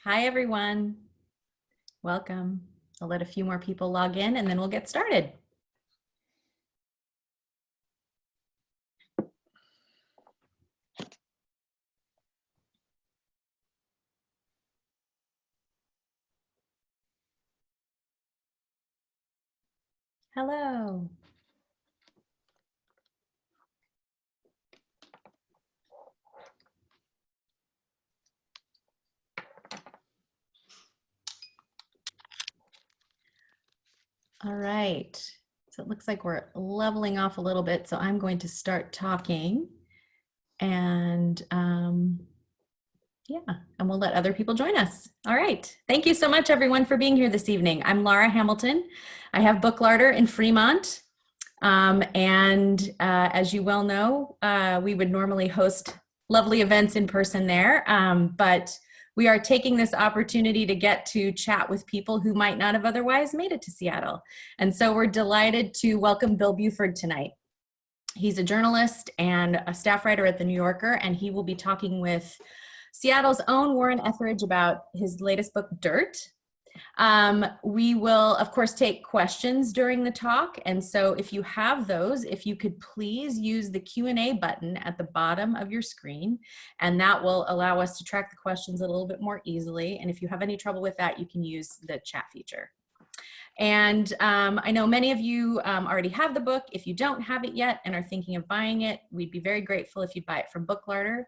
Hi, everyone. Welcome. I'll let a few more people log in and then we'll get started. Hello. All right. So it looks like we're leveling off a little bit. So I'm going to start talking and and we'll let other people join us. All right. Thank you so much, everyone, for being here this evening. I'm Laura Hamilton. I have Book Larder in Fremont. As you well know, we would normally host lovely events in person there, but we are taking this opportunity to get to chat with people who might not have otherwise made it to Seattle. And so we're delighted to welcome Bill Buford tonight. He's a journalist and a staff writer at The New Yorker, and he will be talking with Seattle's own Warren Etheredge about his latest book, Dirt. We will, of course, take questions during the talk. And so if you have those, if you could please use the Q&A button at the bottom of your screen, and that will allow us to track the questions a little bit more easily. And if you have any trouble with that, you can use the chat feature. And I know many of you already have the book. If you don't have it yet and are thinking of buying it, we'd be very grateful if you'd buy it from Book Larder.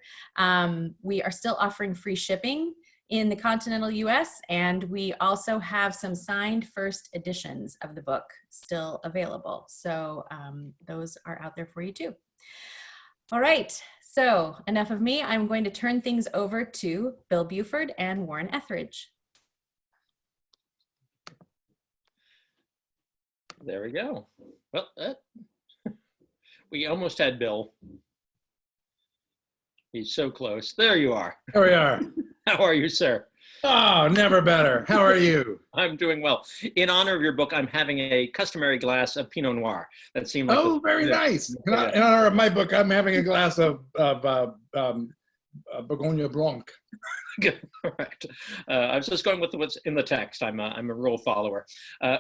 We are still offering free shipping in the continental US, and we also have some signed first editions of the book still available. So those are out there for you too. All right, so enough of me. I'm going to turn things over to Bill Buford and Warren Etheredge. There we go. Well, we almost had Bill. He's so close. There you are. There we are. How are you, sir? Oh, never better. How are you? I'm doing well. In honor of your book, I'm having a customary glass of Pinot Noir. That seemed like very nice. In honor of my book, I'm having a glass of Bourgogne Blanc. Good. All right. I was just going with what's in the text. I'm a rule follower.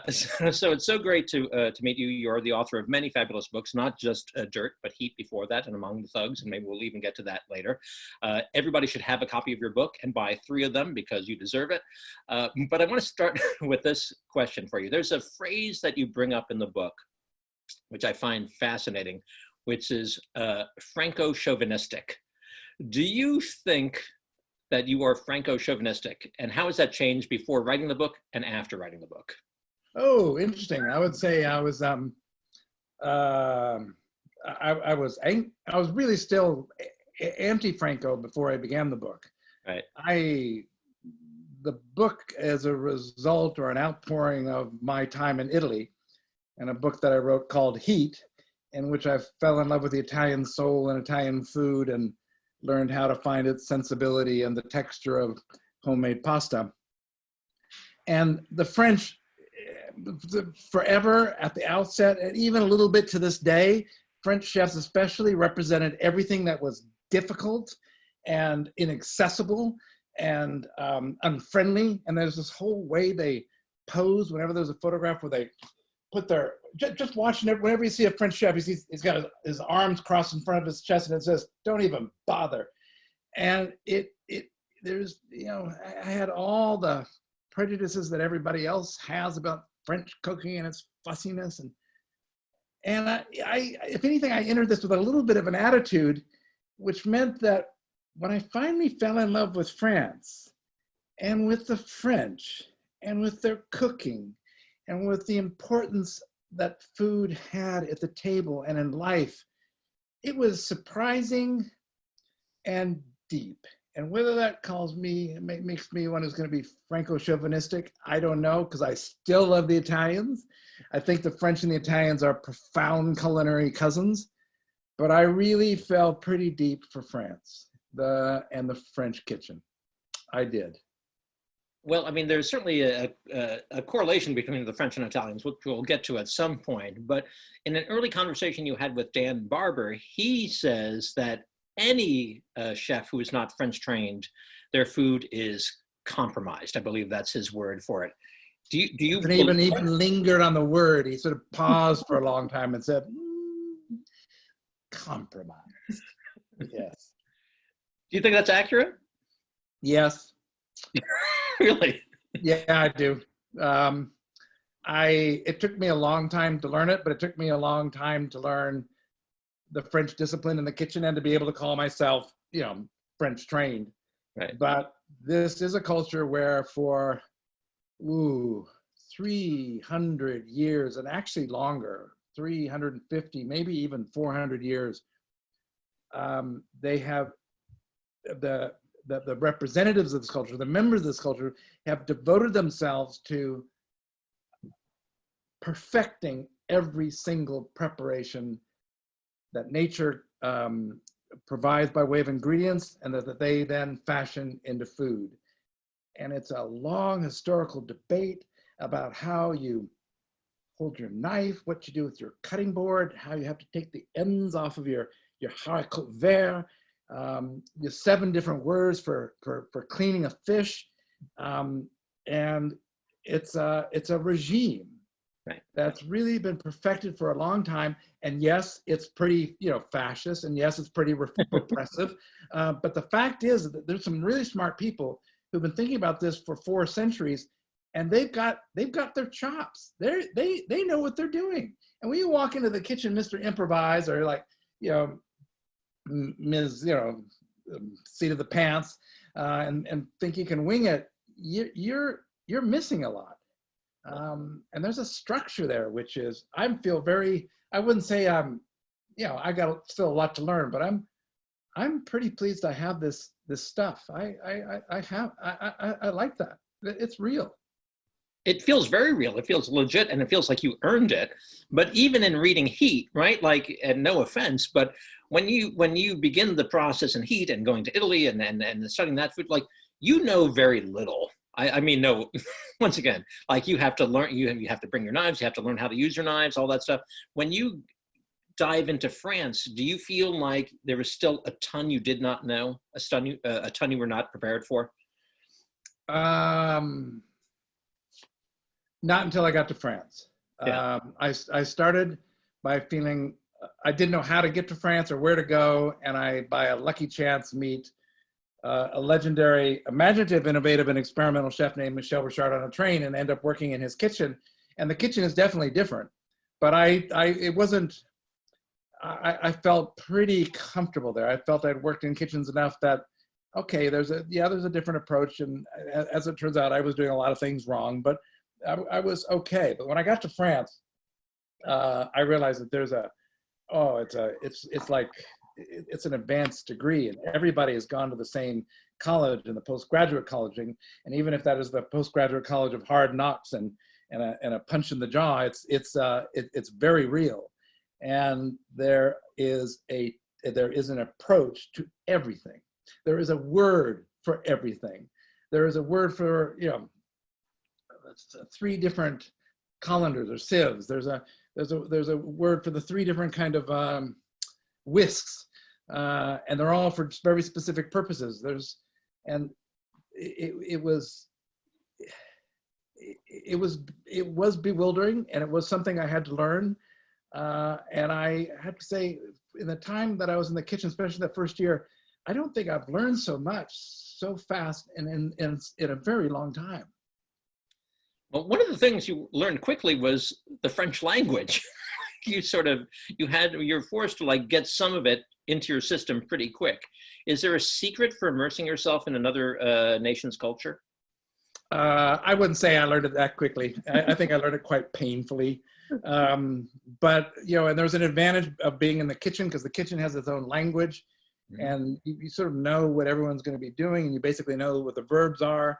So it's so great to meet you. You're the author of many fabulous books, not just Dirt, but Heat before that, and Among the Thugs, and maybe we'll even get to that later. Everybody should have a copy of your book and buy 3 of them because you deserve it. But I want to start with this question for you. There's a phrase that you bring up in the book, which I find fascinating, which is Franco-chauvinistic. Do you think that you are Franco-chauvinistic, and how has that changed before writing the book and after writing the book? Oh, interesting. I would say I was really still anti-Franco before I began the book. Right. The book is a result or an outpouring of my time in Italy, and a book that I wrote called Heat, in which I fell in love with the Italian soul and Italian food, and learned how to find its sensibility and the texture of homemade pasta. And the French, forever at the outset, and even a little bit to this day, French chefs especially represented everything that was difficult and inaccessible and unfriendly. And there's this whole way they pose whenever there's a photograph where they put their, just watching it, whenever you see a French chef, he's got his arms crossed in front of his chest and it says, "Don't even bother." And there's, I had all the prejudices that everybody else has about French cooking and its fussiness. And I if anything, I entered this with a little bit of an attitude, which meant that when I finally fell in love with France and with the French and with their cooking and with the importance that food had at the table and in life, it was surprising and deep. And whether that makes me one who's going to be Franco-chauvinistic, I don't know, because I still love the Italians. I think the French and the Italians are profound culinary cousins, but I really fell pretty deep for France and the French kitchen. I did. Well, I mean, there's certainly a correlation between the French and Italians, which we'll get to at some point. But in an early conversation you had with Dan Barber, he says that any chef who is not French trained, their food is compromised. I believe that's his word for it. Do you and even lingered on the word. He sort of paused for a long time and said, compromise. Yes. Do you think that's accurate? Yes. Really? Yeah, I do. It took me a long time to learn it, but it took me a long time to learn the French discipline in the kitchen and to be able to call myself, French trained. Right. But this is a culture where for 300 years, and actually longer, 350, maybe even 400 years, they have the representatives of this culture, the members of this culture, have devoted themselves to perfecting every single preparation that nature provides by way of ingredients, and that they then fashion into food. And it's a long historical debate about how you hold your knife, what you do with your cutting board, how you have to take the ends off of your haricot vert. There's 7 different words for cleaning a fish, and it's a regime that's really been perfected for a long time. And yes, it's pretty fascist, and yes, it's pretty repressive. But the fact is that there's some really smart people who've been thinking about this for 4 centuries, and they've got their chops. They know what they're doing. And when you walk into the kitchen, Mr. Improvise, or Ms. Seat of the pants, and think you can wing it, you're missing a lot. And there's a structure there, which is, I wouldn't say I got still a lot to learn, but I'm pretty pleased I have this stuff. I like that. It's real. It feels very real. It feels legit, and it feels like you earned it. But even in reading Heat, right? Like, and no offense, but when you begin the process in Heat and going to Italy and studying that food, like, very little. I mean, no, once again, like, you have to learn, you have to bring your knives, you have to learn how to use your knives, all that stuff. When you dive into France, do you feel like there was still a ton you did not know, a ton you were not prepared for? Not until I got to France. Yeah. I started by feeling I didn't know how to get to France or where to go, and I, by a lucky chance, meet a legendary, imaginative, innovative, and experimental chef named Michel Richard on a train, and end up working in his kitchen. And the kitchen is definitely different, but I felt pretty comfortable there. I felt I'd worked in kitchens enough that, okay, there's a different approach, and as it turns out, I was doing a lot of things wrong, but I was okay. But when I got to France, I realized that it's an advanced degree, and everybody has gone to the same college and the postgraduate college, and even if that is the postgraduate college of hard knocks and a punch in the jaw, it's very real. And there is an approach to everything. There is a word for everything. There is a word for 3 different colanders or sieves. There's a word for the 3 different kind of whisks, and they're all for very specific purposes. It was bewildering, and it was something I had to learn. And I have to say, in the time that I was in the kitchen, especially that first year, I don't think I've learned so much so fast and in a very long time. Well, one of the things you learned quickly was the French language. You're forced to get some of it into your system pretty quick. Is there a secret for immersing yourself in another nation's culture? I wouldn't say I learned it that quickly. I think I learned it quite painfully. But, and there's an advantage of being in the kitchen, because the kitchen has its own language, and you sort of know what everyone's going to be doing, and you basically know what the verbs are.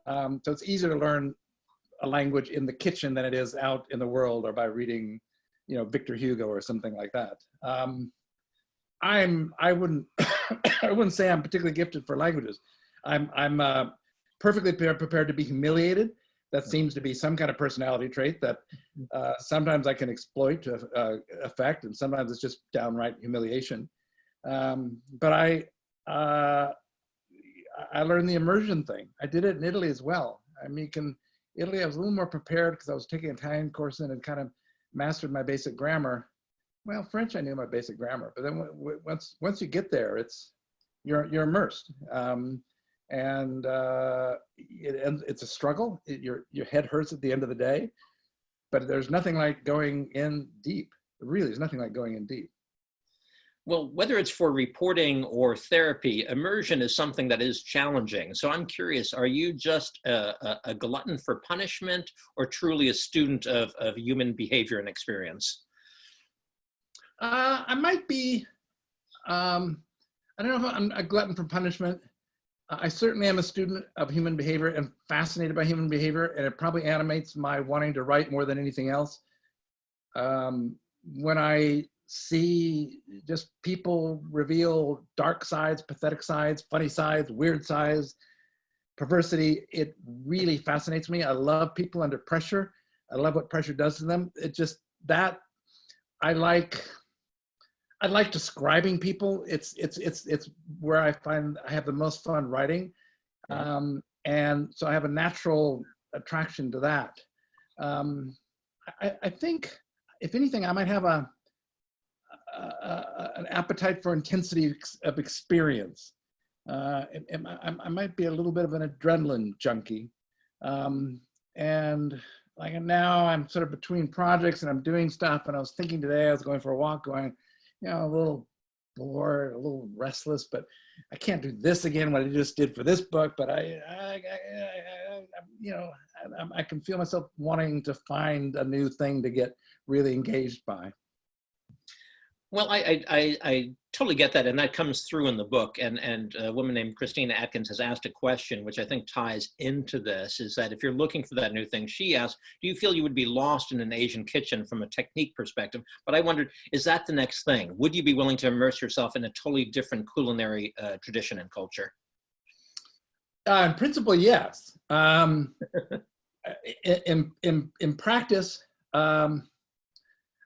So it's easier to learn a language in the kitchen than it is out in the world, or by reading, Victor Hugo or something like that. I wouldn't I wouldn't say I'm particularly gifted for languages. I'm perfectly prepared to be humiliated. That seems to be some kind of personality trait that sometimes I can exploit to effect, and sometimes it's just downright humiliation. But I learned the immersion thing. I did it in Italy as well. I mean, in Italy, I was a little more prepared because I was taking an Italian course and had kind of mastered my basic grammar. Well, French, I knew my basic grammar, but then once you get there, you're immersed, and it's a struggle. Your head hurts at the end of the day, but there's nothing like going in deep. Really, there's nothing like going in deep. Well, whether it's for reporting or therapy, immersion is something that is challenging. So I'm curious, are you just a glutton for punishment or truly a student of human behavior and experience? I might be, I don't know if I'm a glutton for punishment. I certainly am a student of human behavior and fascinated by human behavior, and it probably animates my wanting to write more than anything else. When I see just people reveal dark sides, pathetic sides, funny sides, weird sides, perversity, it really fascinates me. I love people under pressure. I love what pressure does to them. It just, that, I like describing people. It's where I find I have the most fun writing. And so I have a natural attraction to that. I think, if anything, I might have an appetite for intensity of experience. I might be a little bit of an adrenaline junkie. And like now I'm sort of between projects and I'm doing stuff, and I was thinking today, I was going for a walk going, a little bored, a little restless, but I can't do this again, what I just did for this book, but I can feel myself wanting to find a new thing to get really engaged by. Well, I totally get that, and that comes through in the book. And a woman named Christina Atkins has asked a question, which I think ties into this, is that if you're looking for that new thing, she asked, do you feel you would be lost in an Asian kitchen from a technique perspective? But I wondered, is that the next thing? Would you be willing to immerse yourself in a totally different culinary tradition and culture? In principle, yes. In practice,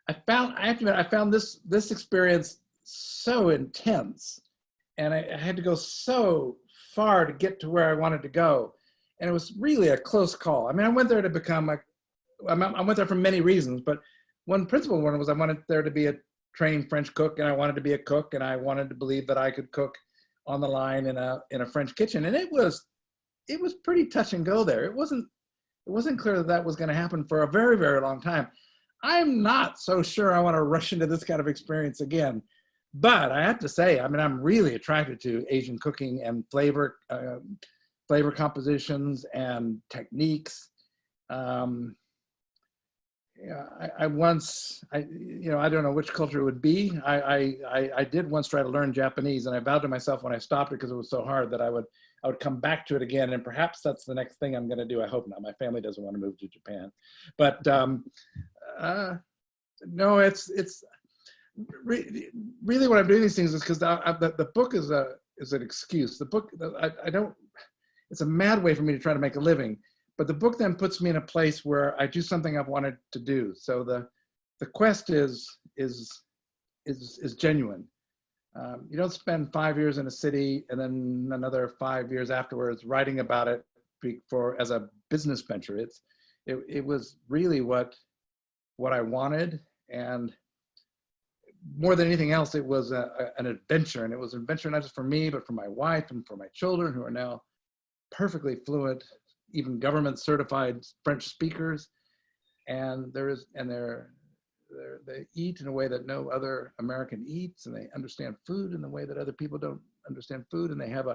I found this experience so intense, and I had to go so far to get to where I wanted to go, and it was really a close call. I mean, I went there to become I went there for many reasons, but one principal one was I wanted there to be a trained French cook, and I wanted to be a cook, and I wanted to believe that I could cook on the line in a French kitchen, and it was pretty touch and go there. It wasn't clear that was going to happen for a very, very long time. I'm not so sure I want to rush into this kind of experience again, but I have to say, I mean, I'm really attracted to Asian cooking and flavor compositions and techniques. I don't know which culture it would be. I did once try to learn Japanese, and I vowed to myself when I stopped it, because it was so hard, that I would come back to it again, and perhaps that's the next thing I'm going to do. I hope not. My family doesn't want to move to Japan, but no, it's really what I'm doing these things is because the book is an excuse. The book, it's a mad way for me to try to make a living, but the book then puts me in a place where I do something I've wanted to do. So the quest is genuine. You don't spend 5 years in a city and then another 5 years afterwards writing about it as a business venture. It was really what I wanted, and more than anything else, it was an adventure, and it was an adventure not just for me, but for my wife and for my children, who are now perfectly fluent, even government certified French speakers, and they eat in a way that no other American eats, and they understand food in the way that other people don't understand food, and they have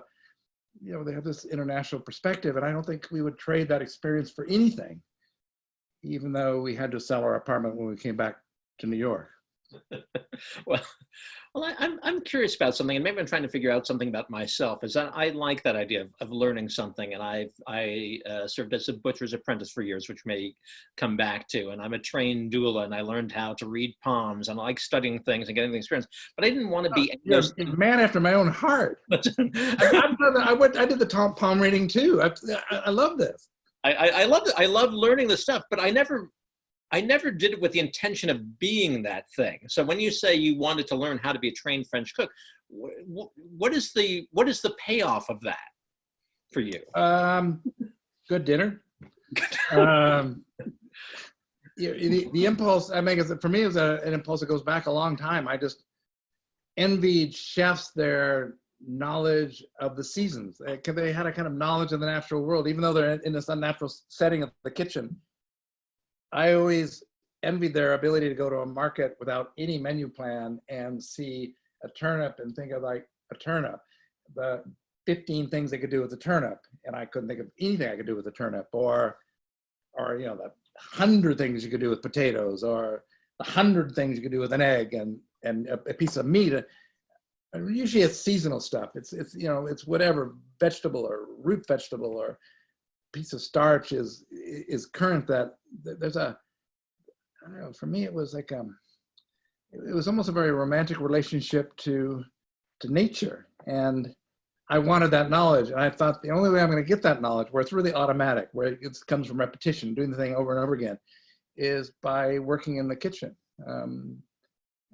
this international perspective, and I don't think we would trade that experience for anything, even though we had to sell our apartment when we came back to New York. Well, I'm curious about something, and maybe I'm trying to figure out something about myself. Is that I like that idea of learning something, and I served as a butcher's apprentice for years, which may come back to. And I'm a trained doula, and I learned how to read palms, and I like studying things and getting the experience. But I didn't want to be you're a man after my own heart. I did the palm reading too. I love this. I loved it. I love learning this stuff, but I never did it with the intention of being that thing. So when you say you wanted to learn how to be a trained French cook, what is the payoff of that? for you? Good dinner. um, the impulse I make is that for me, it was an impulse that goes back a long time. I just envied chefs their knowledge of the seasons. They had a kind of knowledge of the natural world, even though they're in this unnatural setting of the kitchen. I always envied their ability to go to a market without any menu plan and see a turnip and think of like a turnip, the 15 things they could do with a turnip, and I couldn't think of anything I could do with a turnip, or the 100 things you could do with potatoes, or the 100 things you could do with an egg and a piece of meat. And usually it's seasonal stuff. It's whatever vegetable or root vegetable or piece of starch is current. That there's I don't know. For me, it was like it was almost a very romantic relationship to nature, and I wanted that knowledge. And I thought the only way I'm going to get that knowledge, where it's really automatic, where it comes from repetition, doing the thing over and over again, is by working in the kitchen.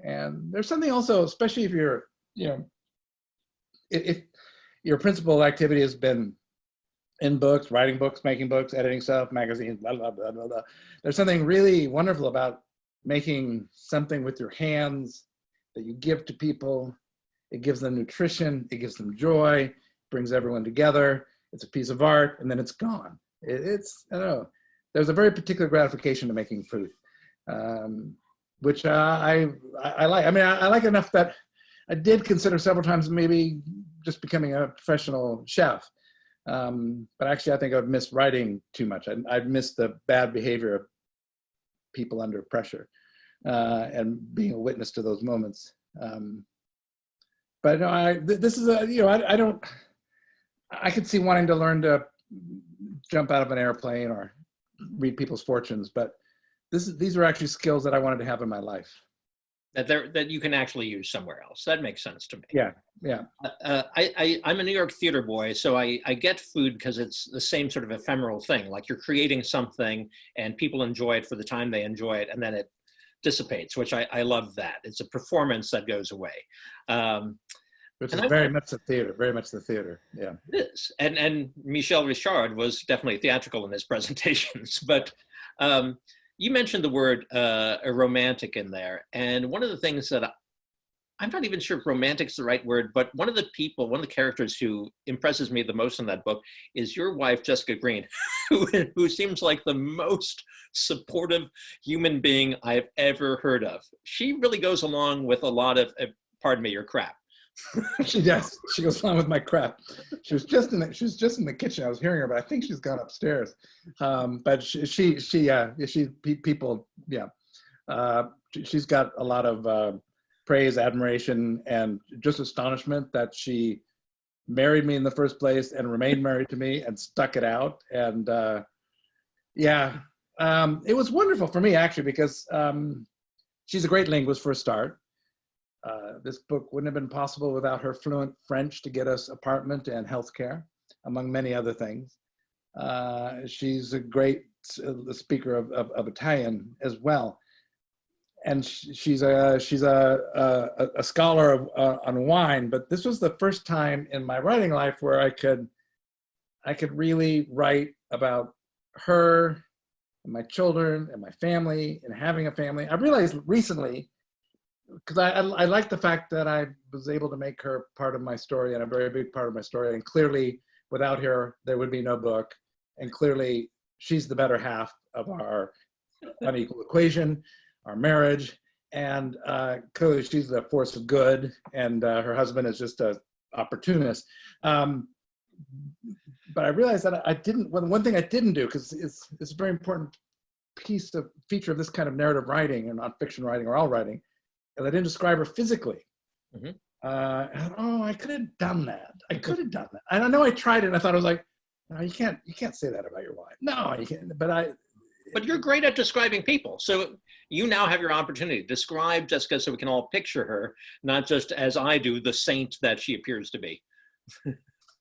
And there's something also, especially if you're, if your principal activity has been in books, writing books, making books, editing stuff, magazines, blah, blah, blah, blah, blah. There's something really wonderful about making something with your hands that you give to people. It gives them nutrition, it gives them joy, brings everyone together. It's a piece of art, and then it's gone. I don't know. There's a very particular gratification to making food, which I like. I mean, I like enough that I did consider several times maybe just becoming a professional chef. But actually, I think I would miss writing too much. I'd miss the bad behavior of people under pressure and being a witness to those moments. But no, this is I could see wanting to learn to jump out of an airplane or read people's fortunes, but these are actually skills that I wanted to have in my life. That you can actually use somewhere else. That makes sense to me. Yeah. I'm a New York theater boy, so I get food because it's the same sort of ephemeral thing. Like you're creating something and people enjoy it for the time they enjoy it, and then it dissipates, which I love that. It's a performance that goes away. Which is very much the theater, yeah. It is. And Michel Richard was definitely theatrical in his presentations, but you mentioned the word a romantic in there. And one of the things that I'm not even sure if romantic is the right word, but one of the characters who impresses me the most in that book is your wife, Jessica Green, who seems like the most supportive human being I've ever heard of. She really goes along with a lot of, pardon me, your crap. She does. She goes along with my crap. She was just in the kitchen. I was hearing her, but I think she's gone upstairs. But she's got a lot of praise, admiration, and just astonishment that she married me in the first place and remained married to me and stuck it out. And it was wonderful for me actually, because she's a great linguist for a start. This book wouldn't have been possible without her fluent French to get us apartment and healthcare, among many other things. She's a great speaker of Italian as well, and she's a scholar on wine. But this was the first time in my writing life where I could really write about her and my children and my family and having a family. I realized recently, because I like the fact that I was able to make her part of my story and a very big part of my story. And clearly, without her, there would be no book. And clearly, she's the better half of our unequal equation, our marriage. And clearly, she's the force of good. And her husband is just an opportunist. But I realized that one thing I didn't do, because it's a very important feature of this kind of narrative writing and nonfiction writing or all writing, and I didn't describe her physically. Mm-hmm. I could have done that. And I know I tried it, and I thought, I was like, no, you can't say that about your wife. No, you can't. But you're great at describing people. So you now have your opportunity to describe Jessica so we can all picture her, not just as I do, the saint that she appears to be.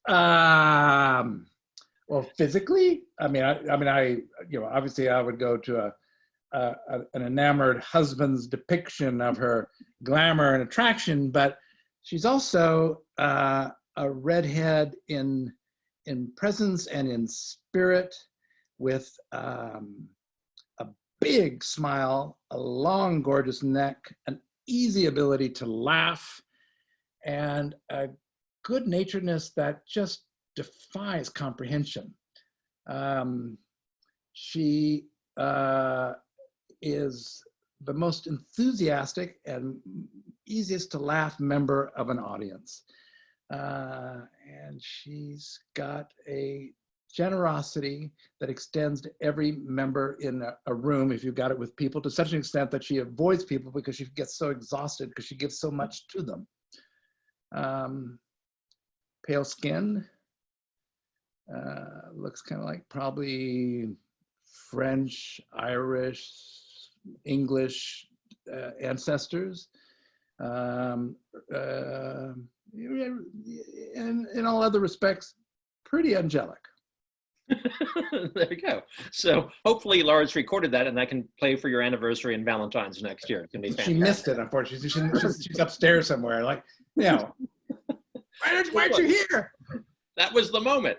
Well, physically, obviously I would go to an enamored husband's depiction of her glamour and attraction, but she's also a redhead in in presence and in spirit, with a big smile, a long, gorgeous neck, an easy ability to laugh, and a good-naturedness that just defies comprehension. She is the most enthusiastic and easiest to laugh member of an audience. And she's got a generosity that extends to every member in a room, if you've got it with people, to such an extent that she avoids people because she gets so exhausted because she gives so much to them. Pale skin, looks kind of like probably French, Irish, English ancestors. And in all other respects, pretty angelic. There you go. So hopefully Laura's recorded that and that can play for your anniversary and Valentine's next year. It can be fantastic. She missed it, unfortunately. She's upstairs somewhere. Like, you know, why aren't you here? That was the moment.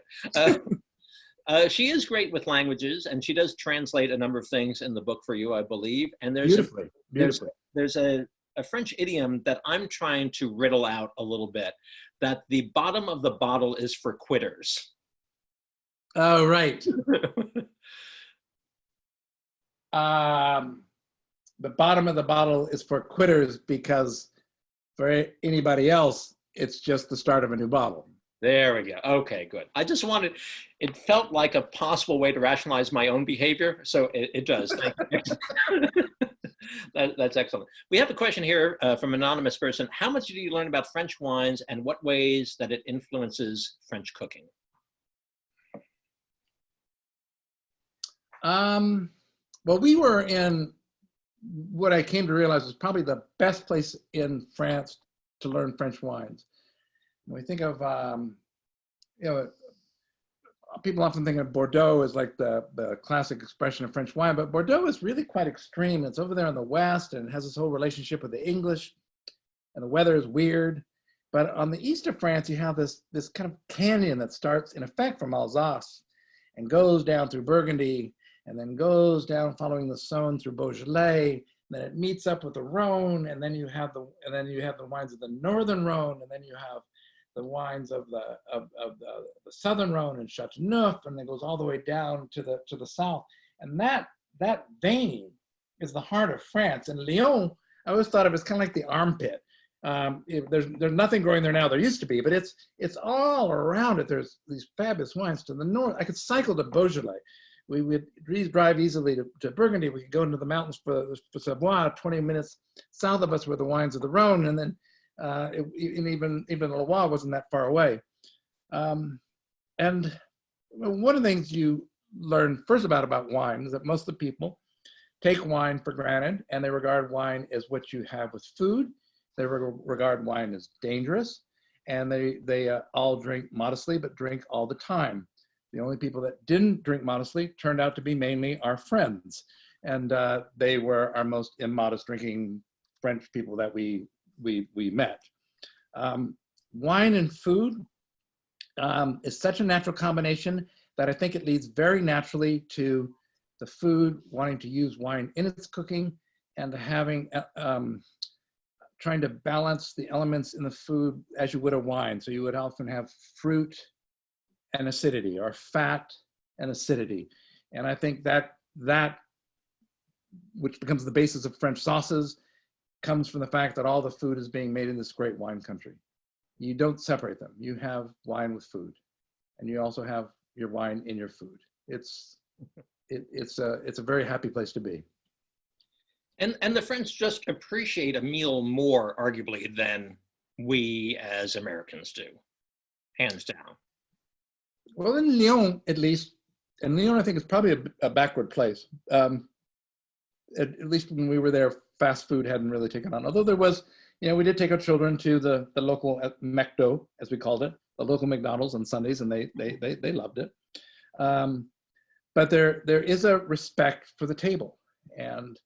She is great with languages, and she does translate a number of things in the book for you, I believe. And there's beautifully. There's a French idiom that I'm trying to riddle out a little bit, that the bottom of the bottle is for quitters. Oh, right. The bottom of the bottle is for quitters because for anybody else, it's just the start of a new bottle. There we go. Okay, good. I just wanted, it felt like a possible way to rationalize my own behavior, so it does. That's excellent. We have a question here from an anonymous person. How much did you learn about French wines and what ways that it influences French cooking? Well, we were in what I came to realize was probably the best place in France to learn French wines. When we think of, you know, people often think of Bordeaux as like the classic expression of French wine, but Bordeaux is really quite extreme. It's over there in the West and it has this whole relationship with the English, and the weather is weird. But on the east of France, you have this kind of canyon that starts in effect from Alsace and goes down through Burgundy, and then goes down following the Saône through Beaujolais, then it meets up with the Rhone, and then you have the wines of the northern Rhone, and then you have the wines of the southern Rhone and Châteauneuf, and it goes all the way down to the south. And that vein is the heart of France. And Lyon, I always thought of as kind of like the armpit. There's nothing growing there now. There used to be, but it's all around it. There's these fabulous wines to the north. I could cycle to Beaujolais. We would drive easily to Burgundy. We could go into the mountains for Savoie. 20 minutes south of us were the wines of the Rhone, and then even Loire wasn't that far away. And one of the things you learn first about wine is that most of the people take wine for granted, and they regard wine as what you have with food. They regard wine as dangerous, and they all drink modestly, but drink all the time. The only people that didn't drink modestly turned out to be mainly our friends. And they were our most immodest drinking French people that we met. Wine and food is such a natural combination that I think it leads very naturally to the food wanting to use wine in its cooking, and to having, trying to balance the elements in the food as you would a wine. So you would often have fruit and acidity, or fat and acidity. And I think that which becomes the basis of French sauces, comes from the fact that all the food is being made in this great wine country. You don't separate them. You have wine with food, and you also have your wine in your food. It's a very happy place to be. And the French just appreciate a meal more, arguably, than we as Americans do, hands down. Well, in Lyon, at least, and Lyon, I think, is probably a backward place. At least when we were there, fast food hadn't really taken on. Although there was, we did take our children to the local McDo, as we called it, the local McDonald's on Sundays, and they loved it. But there is a respect for the table. And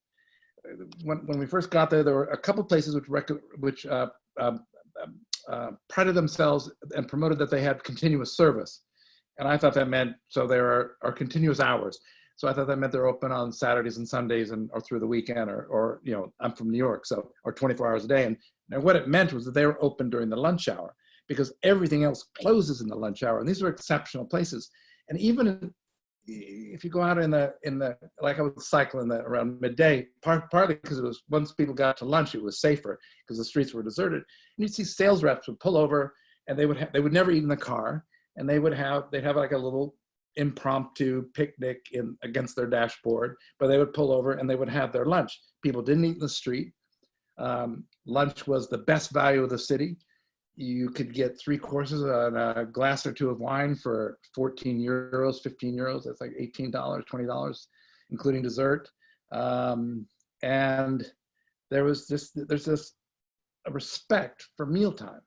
when we first got there, there were a couple places which prided themselves and promoted that they had continuous service. And I thought that meant, so there are continuous hours. So I thought that meant they're open on Saturdays and Sundays or through the weekend, or I'm from New York, so, or 24 hours a day. And what it meant was that they were open during the lunch hour, because everything else closes in the lunch hour. And these are exceptional places. And even if you go out in the like I was cycling around midday, partly because it was, once people got to lunch, it was safer because the streets were deserted. And you'd see sales reps would pull over, and they would never eat in the car, and they'd have like a little impromptu picnic against their dashboard, but they would pull over and they would have their lunch. People didn't eat in the street. Lunch was the best value of the city. You could get 3 courses and a glass or 2 of wine for 14 euros, 15 euros. That's like $18, $20, including dessert. And there's this a respect for mealtime.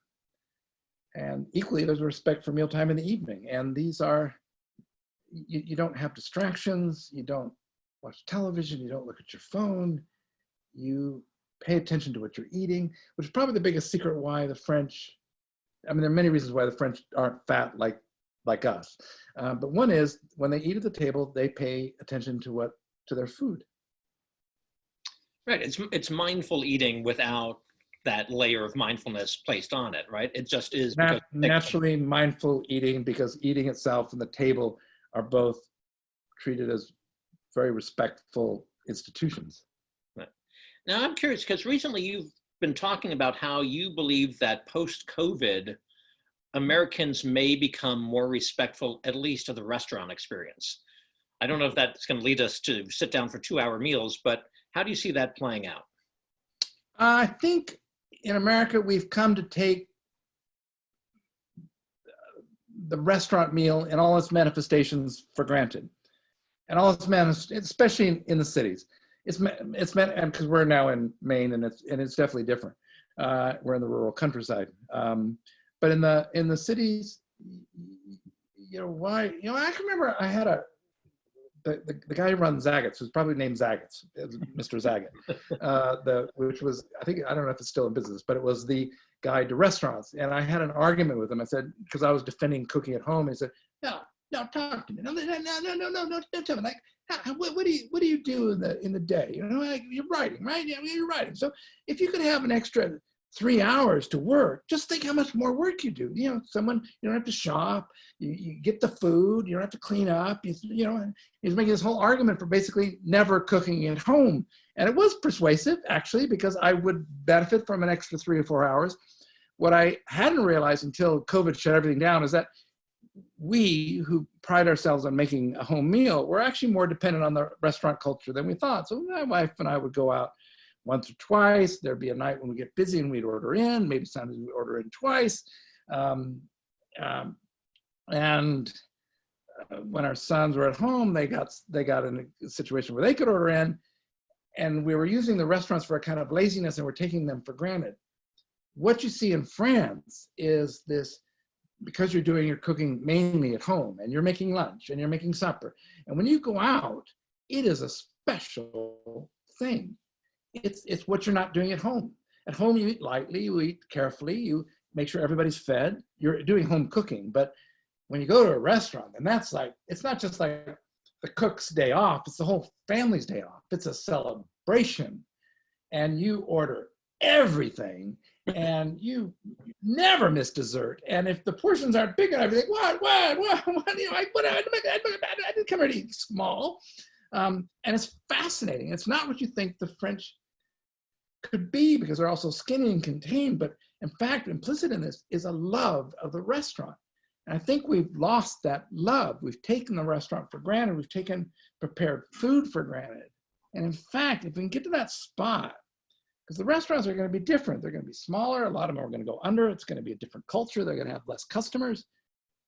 And equally, there's a respect for mealtime in the evening. And these are, you don't have distractions. You don't watch television. You don't look at your phone. You pay attention to what you're eating, which is probably the biggest secret why the French, I mean, there are many reasons why the French aren't fat like us. But one is, when they eat at the table, they pay attention to their food. Right, it's mindful eating without that layer of mindfulness placed on it, right? It just is. Naturally mindful eating, because eating itself and the table are both treated as very respectful institutions. Right. Now I'm curious, because recently you've been talking about how you believe that post-COVID, Americans may become more respectful, at least of the restaurant experience. I don't know if that's going to lead us to sit down for 2-hour meals, but how do you see that playing out? I think in America, we've come to take the restaurant meal and all its manifestations for granted. And all its especially in the cities. It's meant, because we're now in Maine, and it's definitely different. We're in the rural countryside. But in the cities, I can remember I had the guy who runs Zaggett's, who's probably named Zaggett's, Mr. Zaggett, which was, I don't know if it's still in business, but it was the guide to restaurants. And I had an argument with him. I said, because I was defending cooking at home, he said, no, talk to me. No, tell me. Like, what do you do in the day? You're writing, right? Yeah, you're writing. So if you could have an extra 3 hours to work, just think how much more work you do. You don't have to shop, you get the food, you don't have to clean up. He's making this whole argument for basically never cooking at home. And it was persuasive, actually, because I would benefit from an extra 3 or 4 hours. What I hadn't realized until COVID shut everything down is that we, who pride ourselves on making a home meal, we're actually more dependent on the restaurant culture than we thought. So my wife and I would go out once or twice. There'd be a night when we get busy and we'd order in. Maybe sometimes we'd order in twice. And when our sons were at home, they got in a situation where they could order in, and we were using the restaurants for a kind of laziness, and we're taking them for granted. What you see in France is this, because you're cooking mainly at home, and you're making lunch and you're making supper. And when you go out, it is a special thing. It's what you're not doing at home. At home, you eat lightly, you eat carefully, you make sure everybody's fed. You're doing home cooking. But when you go to a restaurant, and that's like, it's not just like the cook's day off, it's the whole family's day off. It's a celebration. And you order everything, and you never miss dessert. And if the portions aren't big enough, you're like, what? I didn't come here to eat small. And it's fascinating. It's not what you think the French could be, because they're also skinny and contained, but in fact, implicit in this is a love of the restaurant. And I think we've lost that love. We've taken the restaurant for granted. We've taken prepared food for granted. And in fact, if we can get to that spot, because the restaurants are going to be different. They're going to be smaller. A lot of them are going to go under. It's going to be a different culture. They're going to have less customers.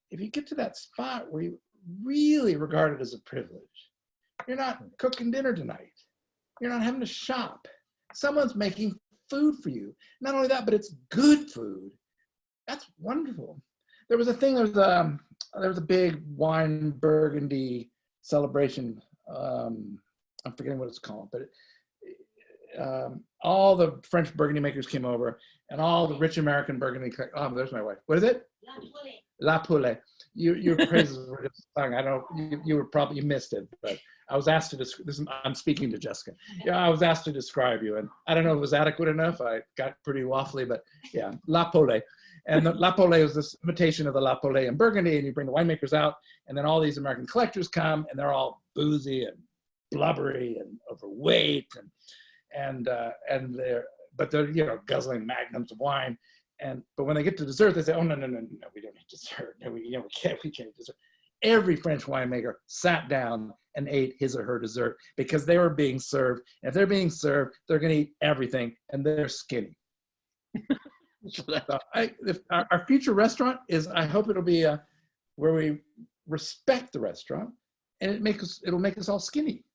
If you get to that spot where you really regard it as a privilege, you're not cooking dinner tonight. You're not having to shop. Someone's making food for you. Not only that, but it's good food. That's wonderful. There was a big wine Burgundy celebration. I'm forgetting what it's called, but all the French Burgundy makers came over, and all the rich American Burgundy. Oh, there's my wife. What is it? La Poulet. Your praises were just sung. I don't. You were probably, you missed it, but I was asked to describe. I'm speaking to Jessica. Yeah, I was asked to describe you, and I don't know if it was adequate enough. I got pretty waffly, but yeah, La Pole. And the La Pole was this imitation of the La Pole in Burgundy, and you bring the winemakers out, and then all these American collectors come, and they're all boozy and blubbery and overweight, and they're guzzling magnums of wine. But when they get to dessert, they say, "Oh no, we don't need dessert. No, we can't eat dessert." Every French winemaker sat down and ate his or her dessert because they were being served. And if they're being served, they're going to eat everything, and they're skinny. So if our future restaurant is, I hope it'll be where we respect the restaurant, and it'll make us all skinny.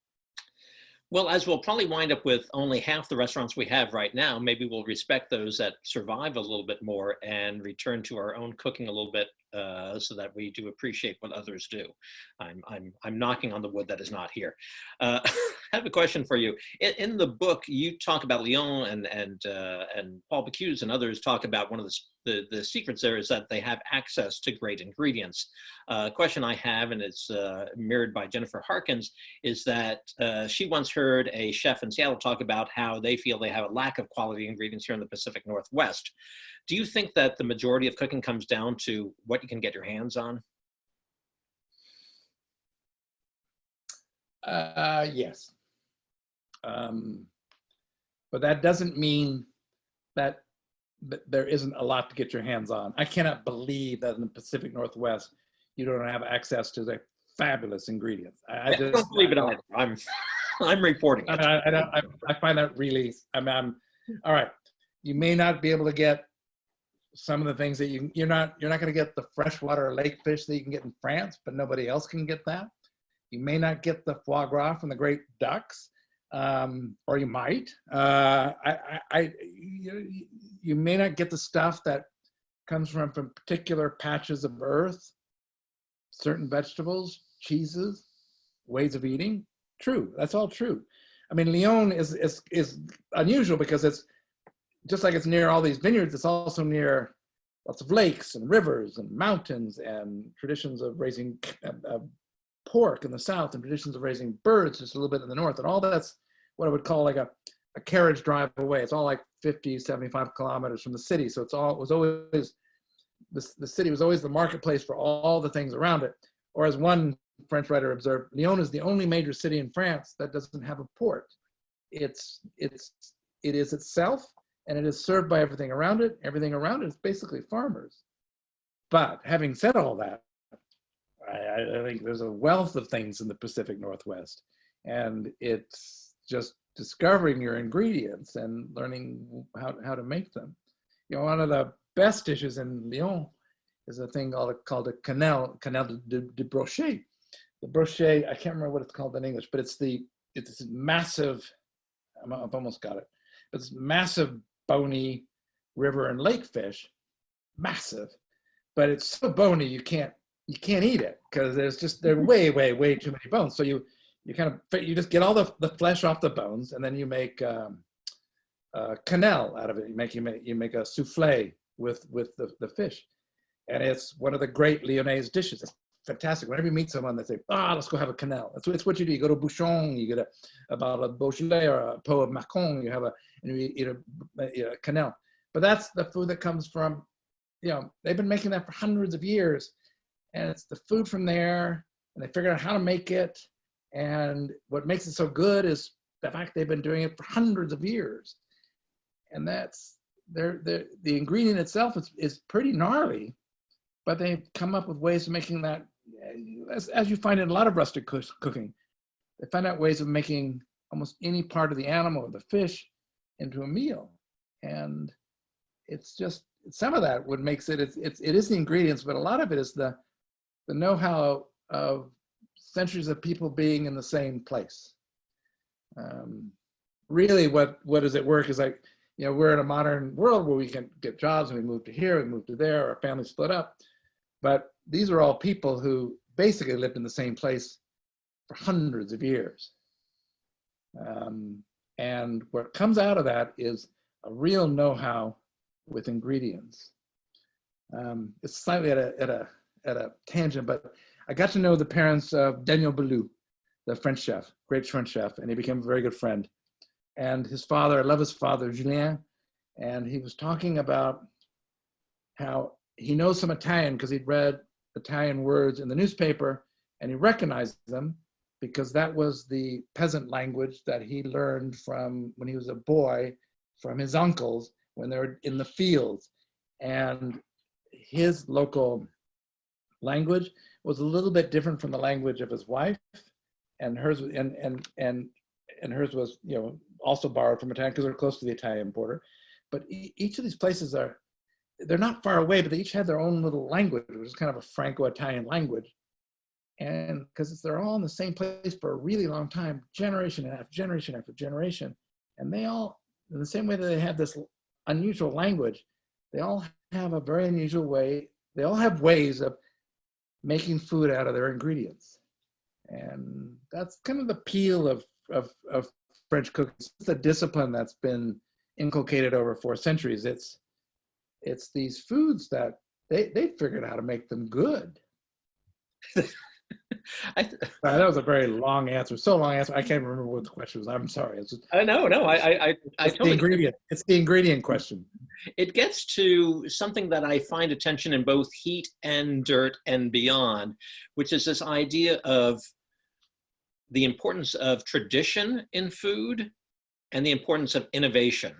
Well, as we'll probably wind up with only half the restaurants we have right now, maybe we'll respect those that survive a little bit more and return to our own cooking a little bit, so that we do appreciate what others do. I'm knocking on the wood that is not here. I have a question for you. In the book, you talk about Lyon and Paul Bocuse and others talk about one of the secrets there is that they have access to great ingredients. A question I have, and it's mirrored by Jennifer Harkins, is that she once heard a chef in Seattle talk about how they feel they have a lack of quality ingredients here in the Pacific Northwest. Do you think that the majority of cooking comes down to what you can get your hands on? Yes. But that doesn't mean that there isn't a lot to get your hands on. I cannot believe that in the Pacific Northwest, you don't have access to the fabulous ingredients. I just don't believe it either. I'm reporting it. I find that really, I'm all right. You may not be able to get some of the things that you're not going to get the freshwater lake fish that you can get in France, but nobody else can get that. You may not get the foie gras from the great ducks, or you might. You may not get the stuff that comes from particular patches of earth, certain vegetables, cheeses, ways of eating. True, that's all true. I mean, Lyon is unusual because it's just like it's near all these vineyards, it's also near lots of lakes and rivers and mountains and traditions of raising pork in the south and traditions of raising birds just a little bit in the north. And all that's what I would call like a carriage drive away. It's all like 50, 75 kilometers from the city. So the city was always the marketplace for all the things around it. Or as one French writer observed, Lyon is the only major city in France that doesn't have a port. It is itself, and it is served by everything around it. Everything around it is basically farmers. But having said all that, I think there's a wealth of things in the Pacific Northwest, and it's just discovering your ingredients and learning how to make them. One of the best dishes in Lyon is a thing called a canal de brochet. The brochet, I can't remember what it's called in English, but it's this massive, I've almost got it. It's massive, bony river and lake fish, massive, but it's so bony you can't eat it because there are way too many bones. So you just get all the flesh off the bones, and then you make quenelle out of it. You make a souffle with the fish, and it's one of the great Lyonnaise dishes. It's fantastic. Whenever you meet someone, they say, let's go have a quenelle. It's what you do. You go to Bouchon, you get a bottle of Beaujolais or a pot of Macon, you eat a quenelle. But that's the food that comes from, they've been making that for hundreds of years, and it's the food from there, and they figured out how to make it. And what makes it so good is the fact they've been doing it for hundreds of years. And that's the ingredient itself is pretty gnarly, but they've come up with ways of making that, as you find in a lot of rustic cooking, they find out ways of making almost any part of the animal or the fish into a meal. And it's just, some of that what makes it is the ingredients, but a lot of it is the know-how of centuries of people being in the same place. Really what is at work is like, we're in a modern world where we can get jobs and we move to here, we move to there, our families split up. But these are all people who basically lived in the same place for hundreds of years. And what comes out of that is a real know-how with ingredients. It's slightly at a tangent, but I got to know the parents of Daniel Boulud, the French chef, great French chef, and he became a very good friend. And his father, I love his father, Julien, and he was talking about how he knows some Italian because he'd read Italian words in the newspaper, and he recognized them because that was the peasant language that he learned from when he was a boy from his uncles when they were in the fields. And his local language was a little bit different from the language of his wife, and hers and hers was, you know, also borrowed from Italian because they're close to the Italian border. But each of these places they're not far away, but they each had their own little language, which is kind of a Franco-Italian language. And because they're all in the same place for a really long time, generation after generation after generation, and they all, in the same way that they have this unusual language, they all have a very unusual way, they all have ways of making food out of their ingredients. And that's kind of the appeal of French cooking. It's the discipline that's been inculcated over 4 centuries. It's these foods that they figured out how to make them good. That was a very long answer. So long answer. I can't remember what the question was. I'm sorry. It's just, No. I totally. The ingredient. It's the ingredient question. It gets to something that I find attention in both Heat and Dirt and Beyond, which is this idea of the importance of tradition in food and the importance of innovation,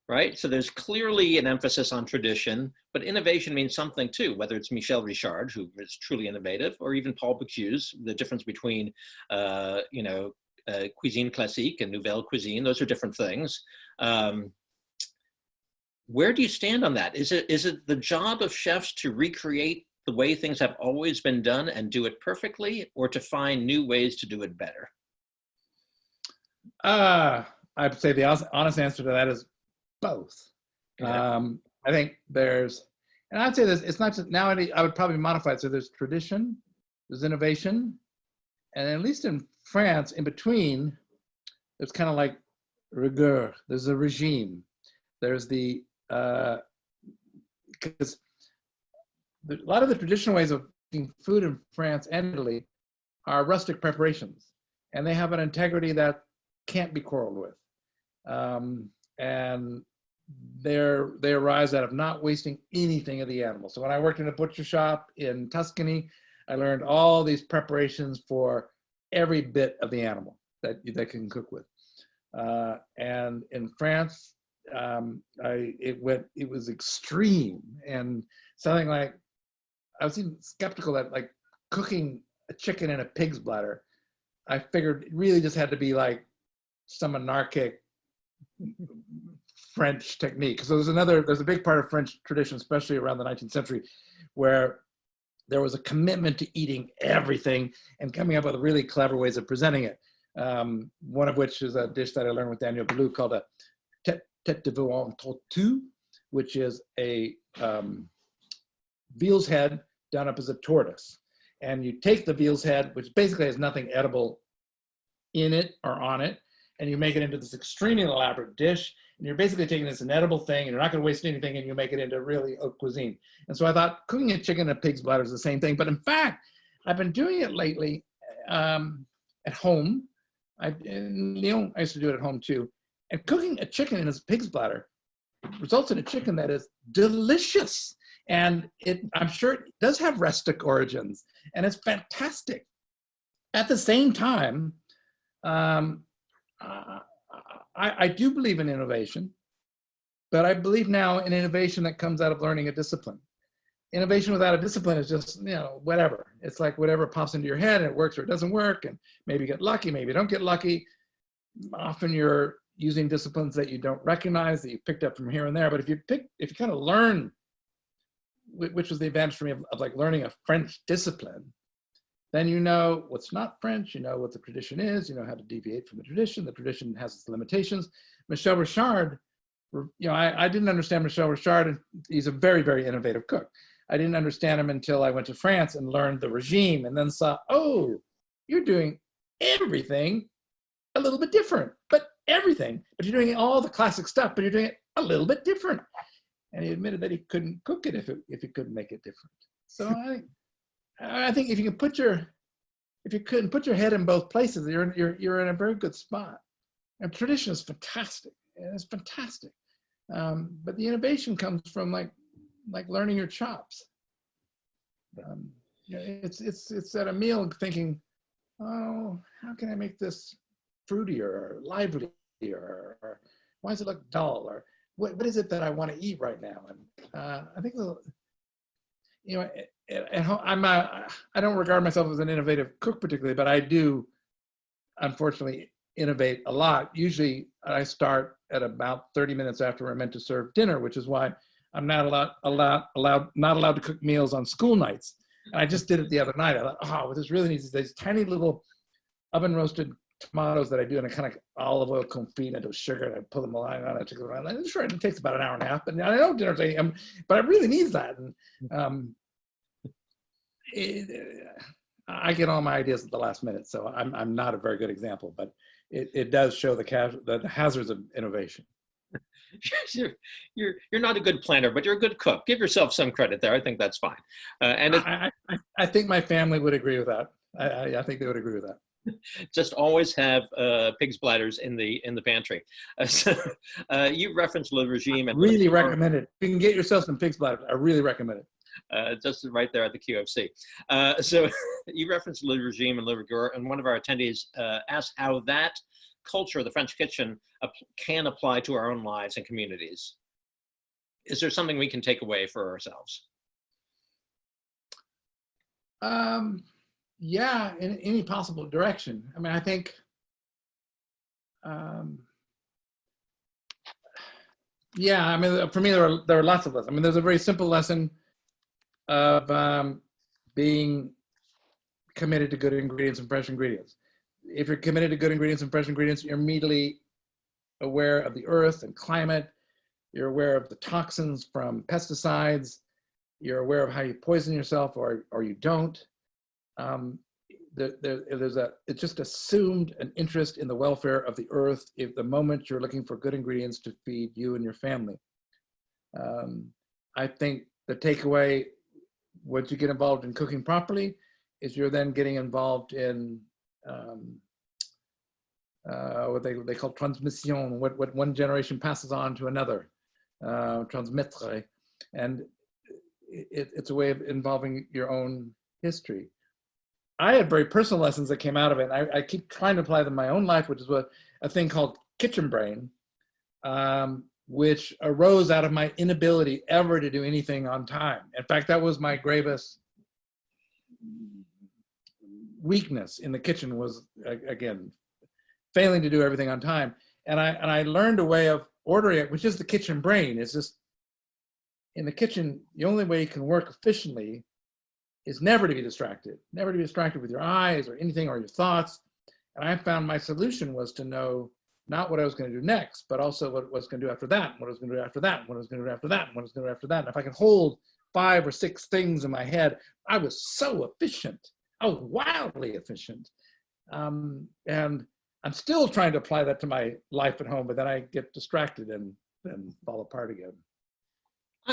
right? So there's clearly an emphasis on tradition, but innovation means something too, whether it's Michel Richard, who is truly innovative, or even Paul Bocuse, the difference between, cuisine classique and nouvelle cuisine. Those are different things. Where do you stand on that? Is it the job of chefs to recreate the way things have always been done and do it perfectly, or to find new ways to do it better? I'd say the honest answer to that is both. Okay. I think there's, and I'd say this, it's not just nowadays, I would probably modify it. So there's tradition, there's innovation, and at least in France, in between, it's kind of like rigueur, there's a regime. There's because a lot of the traditional ways of making food in France and Italy are rustic preparations, and they have an integrity that can't be quarreled with. And they arise out of not wasting anything of the animal. So when I worked in a butcher shop in Tuscany, I learned all these preparations for every bit of the animal that can cook with. And in France, it was extreme, and something like, I was even skeptical that like cooking a chicken in a pig's bladder, I figured it really just had to be like some anarchic French technique. So there's a big part of French tradition, especially around the 19th century, where there was a commitment to eating everything and coming up with really clever ways of presenting it. One of which is a dish that I learned with Daniel Boulud called a tête de veau en tortue, which is a veal's head done up as a tortoise. And you take the veal's head, which basically has nothing edible in it or on it, and you make it into this extremely elaborate dish. And you're basically taking this inedible thing, and you're not going to waste anything, and you make it into really haute cuisine. And so I thought cooking a chicken in a pig's bladder is the same thing. But in fact, I've been doing it lately at home. In Lyon, I used to do it at home too. And cooking a chicken in a pig's bladder results in a chicken that is delicious. And I'm sure it does have rustic origins, and it's fantastic. At the same time, I do believe in innovation, but I believe now in innovation that comes out of learning a discipline. Innovation without a discipline is just, whatever. It's like whatever pops into your head, and it works or it doesn't work, and maybe you get lucky, maybe you don't get lucky. Often you're using disciplines that you don't recognize, that you picked up from here and there. But if you kind of learn, which was the advantage for me of like learning a French discipline, then you know what's not French, you know what the tradition is, you know how to deviate from the tradition has its limitations. Michel Richard, I didn't understand Michel Richard, and he's a very, very innovative cook. I didn't understand him until I went to France and learned the regime, and then saw, oh, you're doing everything a little bit different, but everything. But you're doing all the classic stuff, but you're doing it a little bit different. And he admitted that he couldn't cook it if he couldn't make it different. So I think if you can put your head in both places, you're in a very good spot. And tradition is fantastic. It's fantastic. But the innovation comes from like learning your chops. It's at a meal thinking, oh, how can I make this fruitier or livelier, or why does it look dull, or what is it that I want to eat right now? And I think, you know, at home, I don't regard myself as an innovative cook particularly, but I do, unfortunately, innovate a lot. Usually I start at about 30 minutes after we're meant to serve dinner, which is why I'm not allowed to cook meals on school nights. And I just did it the other night. I thought, oh, this really needs these tiny little oven roasted tomatoes that I do, and I kind of olive oil confit into sugar, and I put them on, and I take them around. Sure, it takes about an hour and a half, but I know dinner's but it really needs that. And I get all my ideas at the last minute, so I'm not a very good example, but it does show the hazards of innovation. You're not a good planner, but you're a good cook. Give yourself some credit there. I think that's fine. And I think my family would agree with that. I think they would agree with that. Just always have pig's bladders in the pantry. You referenced Le Regime. And really recommend it. If you can get yourself some pig's bladders, I really recommend it. Just right there at the QFC. So you referenced Le Regime and Le Rigueur, and one of our attendees asked how that culture, the French kitchen, can apply to our own lives and communities. Is there something we can take away for ourselves? Yeah, in any possible direction. I mean, I think, yeah, I mean, for me, there are lots of lessons. I mean, there's a very simple lesson of being committed to good ingredients and fresh ingredients. If you're committed to good ingredients and fresh ingredients, you're immediately aware of the earth and climate. You're aware of the toxins from pesticides. You're aware of how you poison yourself or you don't. It's just assumed an interest in the welfare of the earth if the moment you're looking for good ingredients to feed you and your family. I think the takeaway, once you get involved in cooking properly, is you're then getting involved in what they call transmission, what one generation passes on to another, transmettre, and it's a way of involving your own history. I had very personal lessons that came out of it. And I keep trying to apply them in my own life, which is a thing called kitchen brain, which arose out of my inability ever to do anything on time. In fact, that was my gravest weakness in the kitchen, was, again, failing to do everything on time. And I learned a way of ordering it, which is the kitchen brain. It's just, in the kitchen, the only way you can work efficiently is never to be distracted with your eyes or anything or your thoughts. And I found my solution was to know not what I was going to do next, but also what I was going to do after that, what I was going to do after that, what I was going to do after that, what I was going to do after that. And if I could hold 5 or 6 things in my head, I was so efficient. I was wildly efficient. And I'm still trying to apply that to my life at home, but then I get distracted and fall apart again.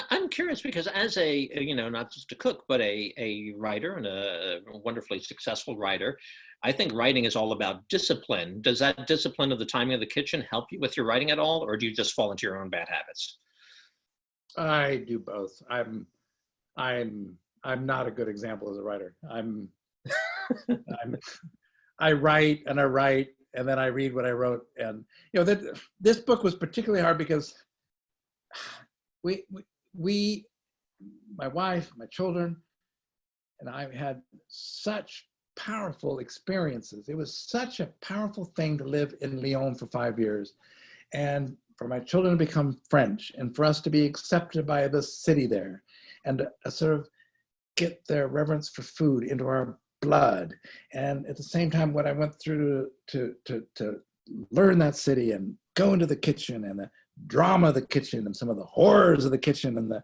I'm curious because as a, not just a cook, but a writer and a wonderfully successful writer, I think writing is all about discipline. Does that discipline of the timing of the kitchen help you with your writing at all, or do you just fall into your own bad habits? I do both. I'm not a good example as a writer. I write, and then I read what I wrote. And this book was particularly hard because we, my wife, my children, and I had such powerful experiences. It was such a powerful thing to live in Lyon for 5 years, and for my children to become French, and for us to be accepted by the city there, and sort of get their reverence for food into our blood. And at the same time, what I went through to learn that city and go into the kitchen and the drama of the kitchen and some of the horrors of the kitchen, and there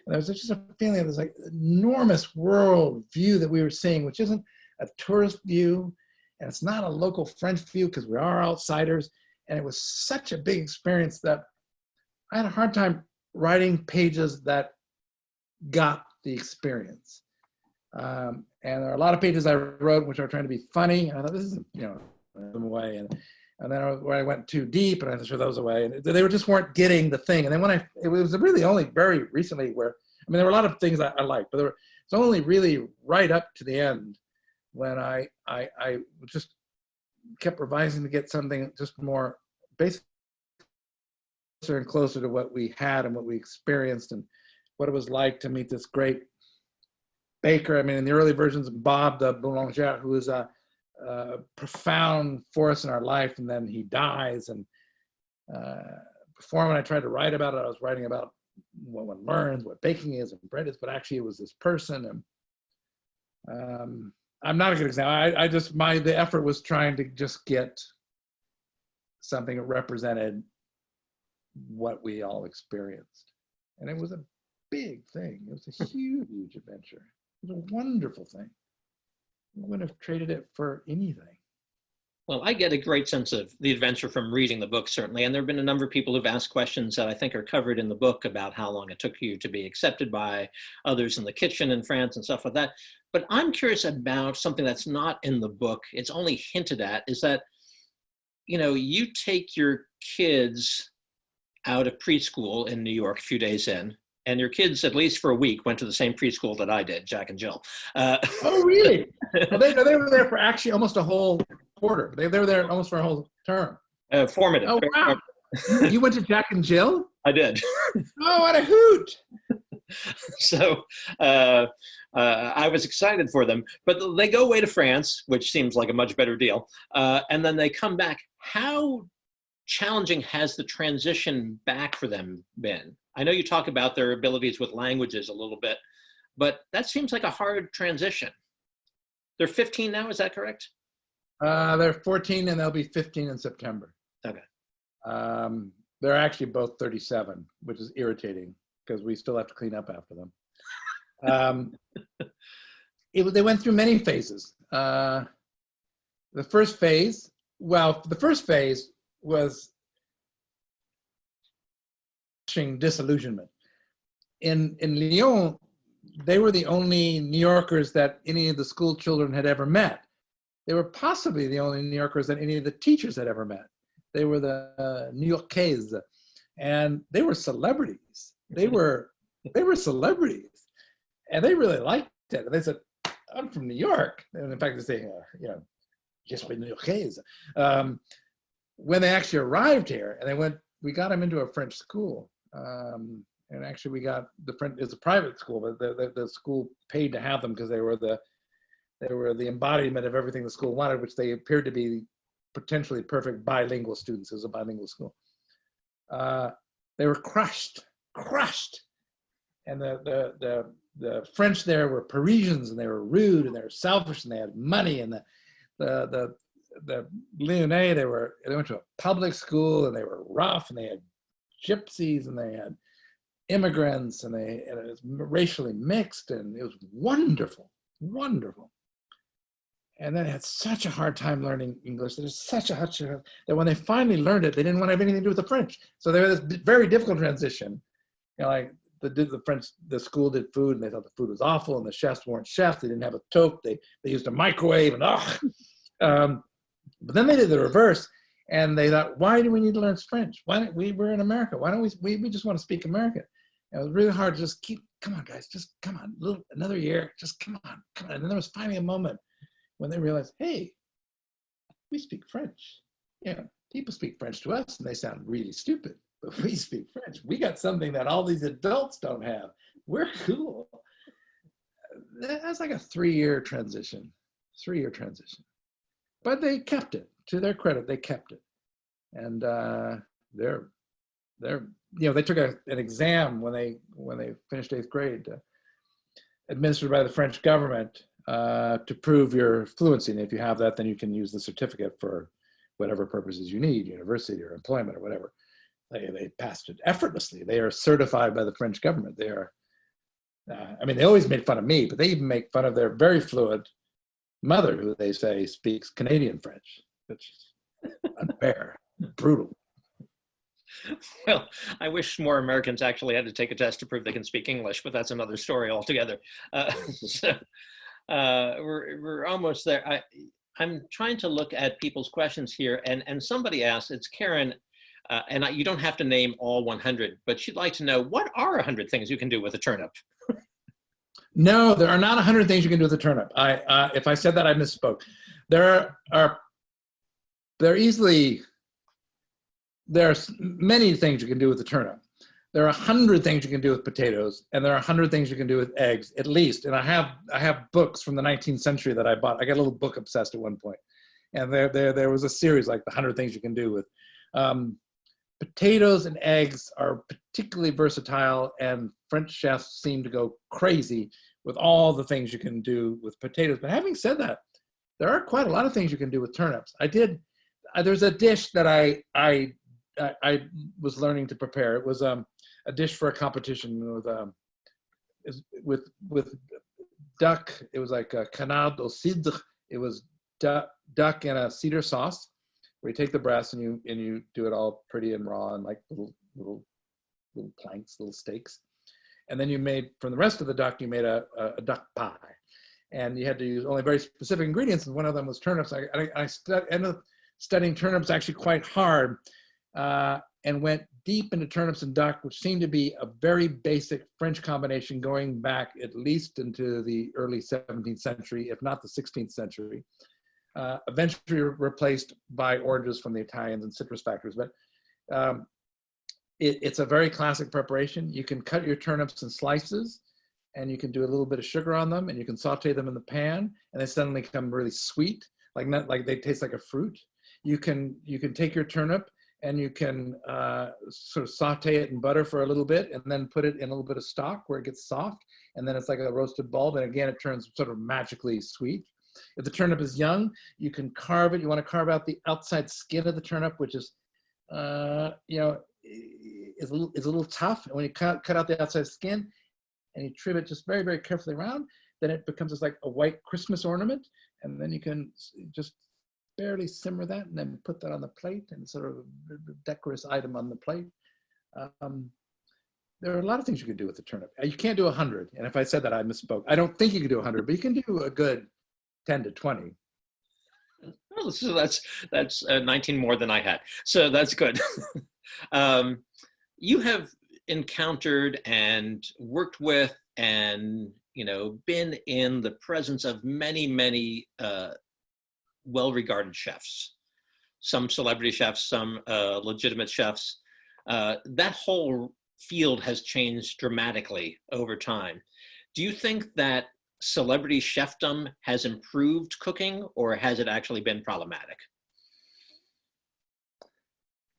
was just a feeling of this like enormous world view that we were seeing, which isn't a tourist view, and it's not a local French view because we are outsiders. And it was such a big experience that I had a hard time writing pages that got the experience. And there are a lot of pages I wrote which are trying to be funny. And I thought, this isn't, them away. And then where I went too deep, and I had to throw those away. And they just weren't getting the thing. And then it was really only very recently where, there were a lot of things I liked, but it's only really right up to the end when I just kept revising to get something just more basic and closer to what we had and what we experienced and what it was like to meet this great baker. In the early versions, Bob the Boulanger, who was a profound force in our life, and then he dies. And before, when I tried to write about it, I was writing about what one learns, what baking is and bread is, but actually it was this person. And I'm not a good example. The effort was trying to just get something that represented what we all experienced. And it was a big thing. It was a huge adventure. It was a wonderful thing. I wouldn't have traded it for anything. Well, I get a great sense of the adventure from reading the book, certainly. And there have been a number of people who've asked questions that I think are covered in the book about how long it took you to be accepted by others in the kitchen in France and stuff like that. But I'm curious about something that's not in the book. It's only hinted at, is that, you take your kids out of preschool in New York a few days in, and your kids, at least for a week, went to the same preschool that I did, Jack and Jill. Oh, really? Well, they were there for actually almost a whole quarter. They were there almost for a whole term. Formative. Oh, wow. You went to Jack and Jill? I did. Oh, what a hoot. So I was excited for them. But they go away to France, which seems like a much better deal. And then they come back. How challenging has the transition back for them been? I know you talk about their abilities with languages a little bit, but that seems like a hard transition. They're 15 now, is that correct? They're 14 and they'll be 15 in September. Okay. They're actually both 37, which is irritating because we still have to clean up after them. They went through many phases. The first phase was disillusionment. In Lyon, they were the only New Yorkers that any of the school children had ever met. They were possibly the only New Yorkers that any of the teachers had ever met. They were the New Yorkais, and they were celebrities. They were celebrities, and they really liked it. And they said, "I'm from New York," and in fact, they say, "Je suis New Yorkais." When they actually arrived here, and we got them into a French school. And actually we got it's a private school, but the school paid to have them because they were the embodiment of everything the school wanted, which they appeared to be potentially perfect bilingual students. It was a bilingual school. They were crushed. And the French there were Parisians, and they were rude, and they were selfish, and they had money, and the Lyonnais, they went to a public school, and they were rough, and they had gypsies, and they had immigrants, and it was racially mixed, and it was wonderful. And then they had such a hard time learning English. There was such a hard time that when they finally learned it, they didn't want to have anything to do with the French. So there was this very difficult transition. Like the school did food, and they thought the food was awful, and the chefs weren't chefs. They didn't have a toque. They used a microwave, and but then they did the reverse. And they thought, why do we need to learn French? We're in America. Why don't we just want to speak American? And it was really hard to just come on, guys, just come on, another year, just come on. And then there was finally a moment when they realized, hey, we speak French. People speak French to us and they sound really stupid, but we speak French. We got something that all these adults don't have. We're cool. That's like a 3-year transition. But they kept it. To their credit, they kept it, and they took an exam when they finished 8th grade, administered by the French government, to prove your fluency. And if you have that, then you can use the certificate for whatever purposes you need, university or employment or whatever. They passed it effortlessly. They are certified by the French government. They are. They always made fun of me, but they even make fun of their very fluent mother, who they say speaks Canadian French. Which is unfair, brutal. Well, I wish more Americans actually had to take a test to prove they can speak English, but that's another story altogether. We're almost there. I'm trying to look at people's questions here, and somebody asked, it's Karen, you don't have to name all 100, but she'd like to know, what are 100 things you can do with a turnip? No, there are not 100 things you can do with a turnip. If I said that, I misspoke. There are many things you can do with a turnip. There are 100 things you can do with potatoes, and there are 100 things you can do with eggs, at least. And I have books from the 19th century that I bought. I got a little book obsessed at one point, and there was a series like the 100 things you can do with. Potatoes and eggs are particularly versatile, and French chefs seem to go crazy with all the things you can do with potatoes. But having said that, there are quite a lot of things you can do with turnips. There's a dish that I was learning to prepare. It was a dish for a competition with duck. It was like a canard au cidre. It was duck in a cedar sauce, where you take the breast and you do it all pretty and raw and like little planks, little steaks. And then from the rest of the duck, you made a duck pie. And you had to use only very specific ingredients, and one of them was turnips. I ended up studying turnips actually quite hard, and went deep into turnips and duck, which seemed to be a very basic French combination going back at least into the early 17th century, if not the 16th century. Eventually replaced by oranges from the Italians and citrus factories. But it's a very classic preparation. You can cut your turnips in slices, and you can do a little bit of sugar on them, and you can saute them in the pan, and they suddenly become really sweet, like they taste like a fruit. You can take your turnip, and you can sort of saute it in butter for a little bit, and then put it in a little bit of stock where it gets soft, and then it's like a roasted bulb, and again, it turns sort of magically sweet. If the turnip is young, you can carve it. You want to carve out the outside skin of the turnip, which is, is a little tough. And when you cut out the outside skin and you trim it just very, very carefully around, then it becomes just like a white Christmas ornament. And then you can just barely simmer that and then put that on the plate, and sort of a decorous item on the plate. There are a lot of things you can do with the turnip. You can't do 100. And if I said that, I misspoke. I don't think you can do 100, but you can do a good 10 to 20. Oh, so that's 19 more than I had. So that's good. You have encountered and worked with and been in the presence of many well-regarded chefs, some celebrity chefs, some legitimate chefs. That whole field has changed dramatically over time. Do you think that celebrity chefdom has improved cooking, or has it actually been problematic?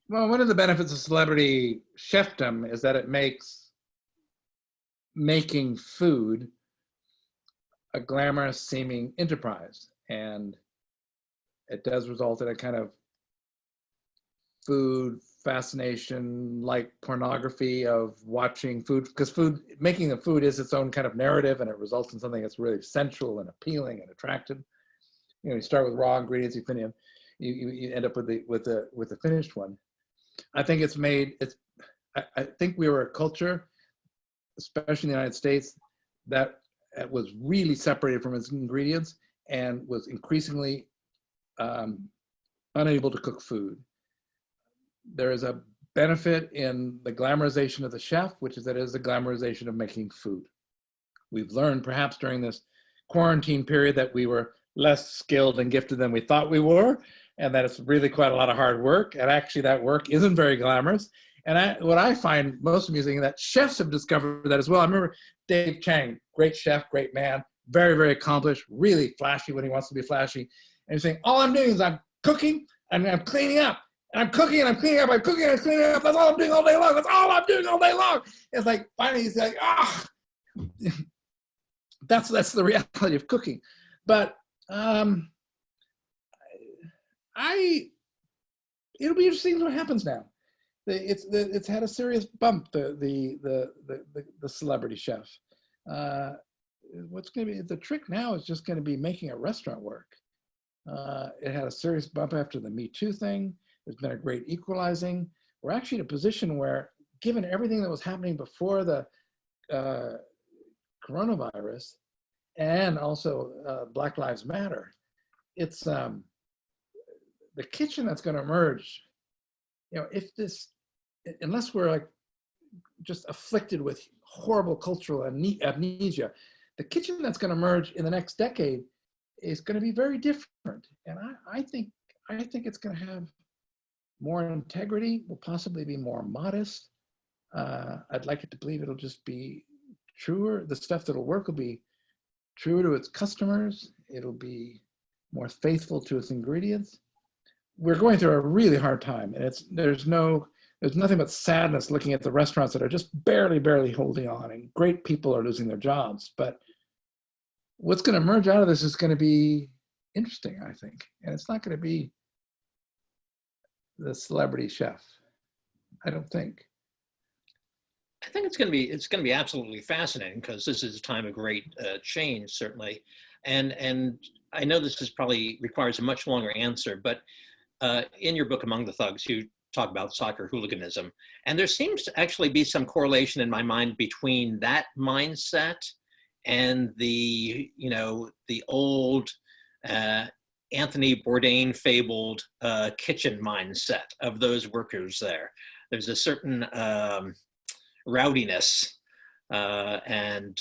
Well, one of the benefits of celebrity chefdom is that it makes making food a glamorous seeming enterprise. And it does result in a kind of food fascination, like pornography of watching food, because making the food is its own kind of narrative, and it results in something that's really sensual and appealing and attractive. You start with raw ingredients, you end up with the finished one. I think I think we were a culture, especially in the United States, that was really separated from its ingredients and was increasingly unable to cook food. There is a benefit in the glamorization of the chef, which is that it is a glamorization of making food. We've learned perhaps during this quarantine period that we were less skilled and gifted than we thought we were, and that it's really quite a lot of hard work. And actually that work isn't very glamorous. And what I find most amusing is that chefs have discovered that as well. I remember Dave Chang, great chef, great man, very, very accomplished, really flashy when he wants to be flashy. And he's saying, all I'm doing is I'm cooking and I'm cleaning up. And I'm cooking and I'm cleaning up, I'm cooking and I'm cleaning up. That's all I'm doing all day long. That's all I'm doing all day long. It's like, finally he's like, that's the reality of cooking. But it'll be interesting what happens now. It's had a serious bump, the celebrity chef. What's going to be the trick now is just going to be making a restaurant work. It had a serious bump after the Me Too thing. There's been a great equalizing. We're actually in a position where, given everything that was happening before the coronavirus, and also Black Lives Matter. It's the kitchen that's going to emerge. You know, if this, unless we're like just afflicted with horrible cultural amnesia, the kitchen that's going to emerge in the next decade is going to be very different. And I think it's going to have more integrity, will possibly be more modest. I'd like it to believe it'll just be truer. The stuff that'll work will be truer to its customers. It'll be more faithful to its ingredients. We're going through a really hard time, and there's nothing but sadness looking at the restaurants that are just barely holding on, and great people are losing their jobs. But what's going to emerge out of this is going to be interesting, I think, and it's not going to be the celebrity chef, I don't think. I think it's going to be absolutely fascinating, because this is a time of great change, certainly, and I know this is probably requires a much longer answer, but in your book Among the Thugs, you talk about soccer hooliganism, and there seems to actually be some correlation in my mind between that mindset and the old Anthony Bourdain fabled kitchen mindset of those workers there. There's a certain rowdiness and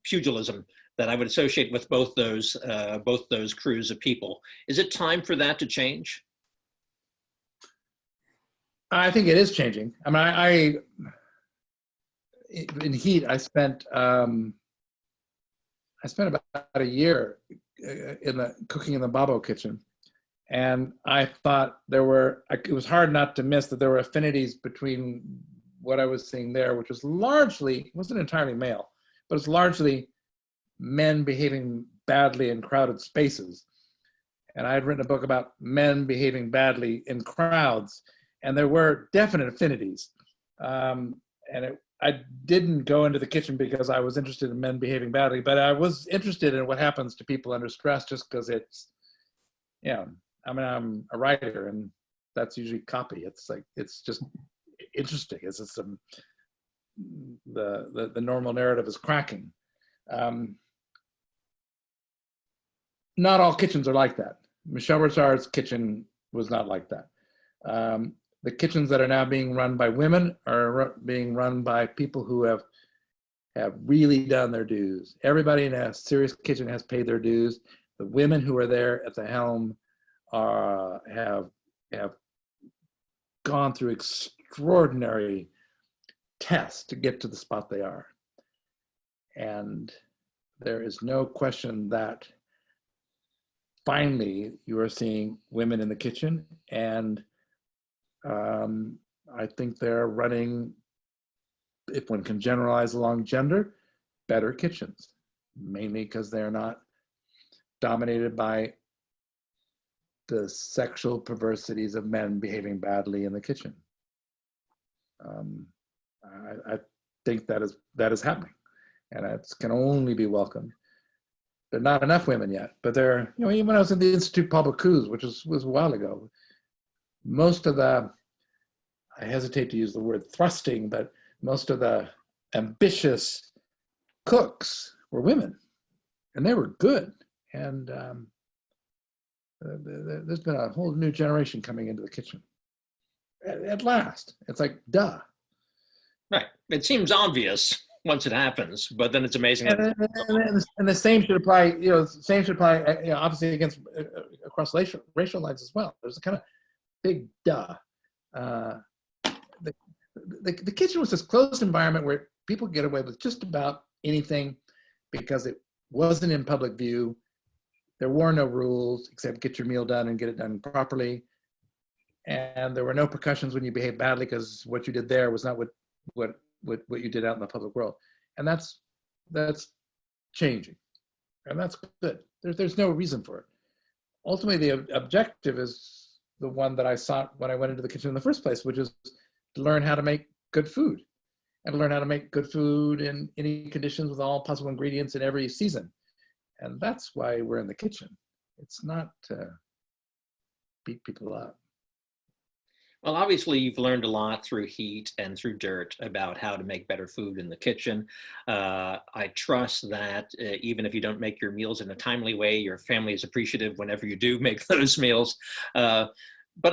pugilism that I would associate with both those crews of people. Is it time for that to change? I think it is changing. I mean, in Heat, I spent about a year cooking in the Babo kitchen, and I thought it was hard not to miss that there were affinities between what I was seeing there, which was largely, wasn't entirely male, but it's largely men behaving badly in crowded spaces. And I had written a book about men behaving badly in crowds, and there were definite affinities. I didn't go into the kitchen because I was interested in men behaving badly, but I was interested in what happens to people under stress, just because it's, I mean, I'm a writer, and that's usually copy. It's just interesting. It's just the normal narrative is cracking. Not all kitchens are like that. Michel Richard's kitchen was not like that. The kitchens that are now being run by women are being run by people who have really done their dues. Everybody in a serious kitchen has paid their dues. The women who are there at the helm have gone through extraordinary tests to get to the spot they are. And there is no question that finally you are seeing women in the kitchen, and I think they're running, if one can generalize along gender, better kitchens, mainly because they're not dominated by the sexual perversities of men behaving badly in the kitchen. I think that is happening, and it can only be welcomed. There are not enough women yet, but there, even when I was in the Institut Paul Bocuse, which was a while ago, most of the, I hesitate to use the word thrusting, but most of the ambitious cooks were women, and they were good. And there's been a whole new generation coming into the kitchen. At last, it's like, duh. Right. It seems obvious once it happens, but then it's amazing. And the same should apply, obviously against across racial lines as well. There's a kind of big duh. The kitchen was this closed environment where people get away with just about anything because it wasn't in public view. There were no rules except get your meal done and get it done properly. And there were no repercussions when you behaved badly, because what you did there was not what you did out in the public world. And that's changing, and that's good. There's no reason for it. Ultimately, the objective is the one that I sought when I went into the kitchen in the first place, which is to learn how to make good food, and to learn how to make good food in any conditions with all possible ingredients in every season. And that's why we're in the kitchen. It's not to beat people up. Well, obviously, you've learned a lot through heat and through dirt about how to make better food in the kitchen. I trust that even if you don't make your meals in a timely way, your family is appreciative whenever you do make those meals. But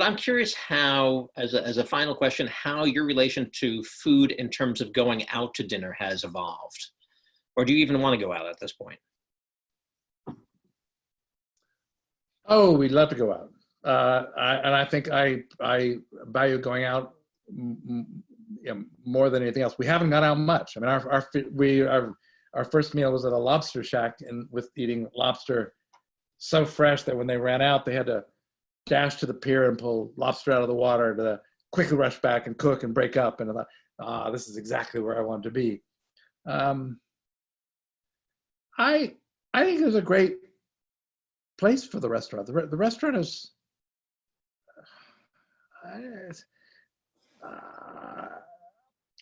I'm curious how, as a final question, how your relation to food in terms of going out to dinner has evolved. Or do you even want to go out at this point? Oh, we'd love to go out. I think I value going out more than anything else. We haven't gone out much. I mean, our first meal was at a lobster shack, and with eating lobster so fresh that when they ran out, they had to dash to the pier and pull lobster out of the water to quickly rush back and cook and break up. And I thought, this is exactly where I want to be. I think it was a great place for the restaurant. The restaurant is,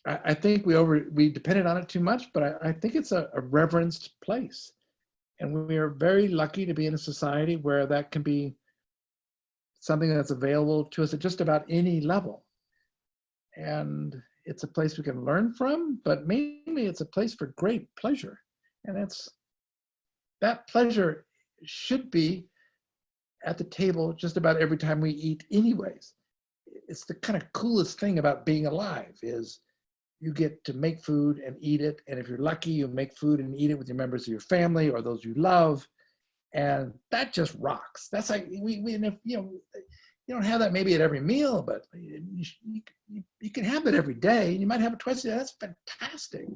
I think we depended on it too much, but I think it's a reverenced place. And we are very lucky to be in a society where that can be something that's available to us at just about any level. And it's a place we can learn from, but mainly it's a place for great pleasure. And that pleasure should be at the table just about every time we eat anyways. It's the kind of coolest thing about being alive is you get to make food and eat it. And if you're lucky, you make food and eat it with your members of your family or those you love. And that just rocks. That's like, you don't have that maybe at every meal, but you can have it every day, and you might have it twice a day. That's fantastic.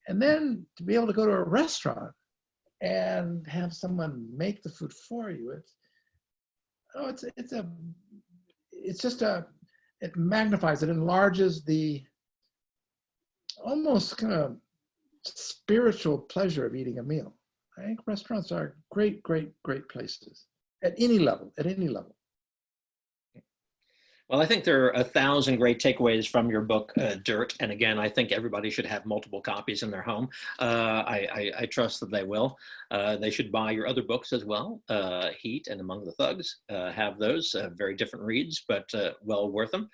And then to be able to go to a restaurant and have someone make the food for you, it magnifies, it enlarges the almost kind of spiritual pleasure of eating a meal. I think restaurants are great, great, great places at any level, Well, I think there are 1,000 great takeaways from your book, Dirt. And again, I think everybody should have multiple copies in their home. I trust that they will. They should buy your other books as well, Heat and Among the Thugs. Have those, very different reads, but well worth them.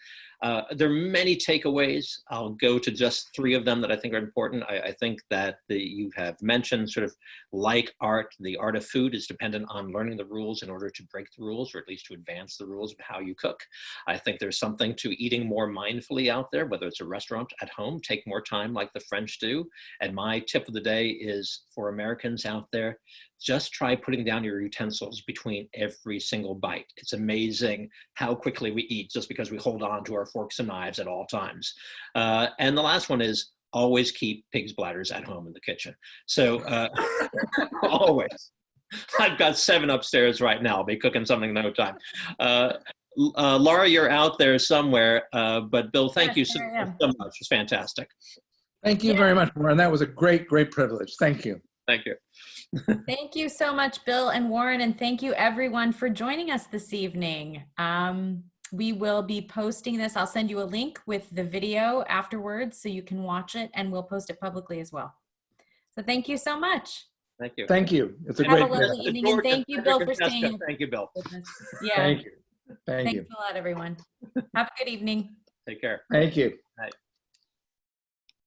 There are many takeaways. I'll go to just 3 of them that I think are important. I think that you have mentioned sort of like art, the art of food is dependent on learning the rules in order to break the rules, or at least to advance the rules of how you cook. I think there's something to eating more mindfully out there, whether it's a restaurant, at home, take more time like the French do. And my tip of the day is for Americans out there, just try putting down your utensils between every single bite. It's amazing how quickly we eat just because we hold on to our forks and knives at all times. And the last one is always keep pig's bladders at home in the kitchen. So always. I've got 7 upstairs right now. I'll be cooking something in no time. Laura, you're out there somewhere, but Bill, thank you so much. It's fantastic. Thank you very much, Warren. That was a great, great privilege. Thank you. Thank you. Thank you so much, Bill and Warren, and thank you everyone for joining us this evening. We will be posting this. I'll send you a link with the video afterwards so you can watch it, and we'll post it publicly as well. So thank you so much. Thank you. Thank you. It's a Have great a lovely evening, and thank you, Bill, for staying. Thank you, Bill. Yeah. Thank you. Thank you. Thanks a lot, everyone. Have a good evening. Take care. Thank you.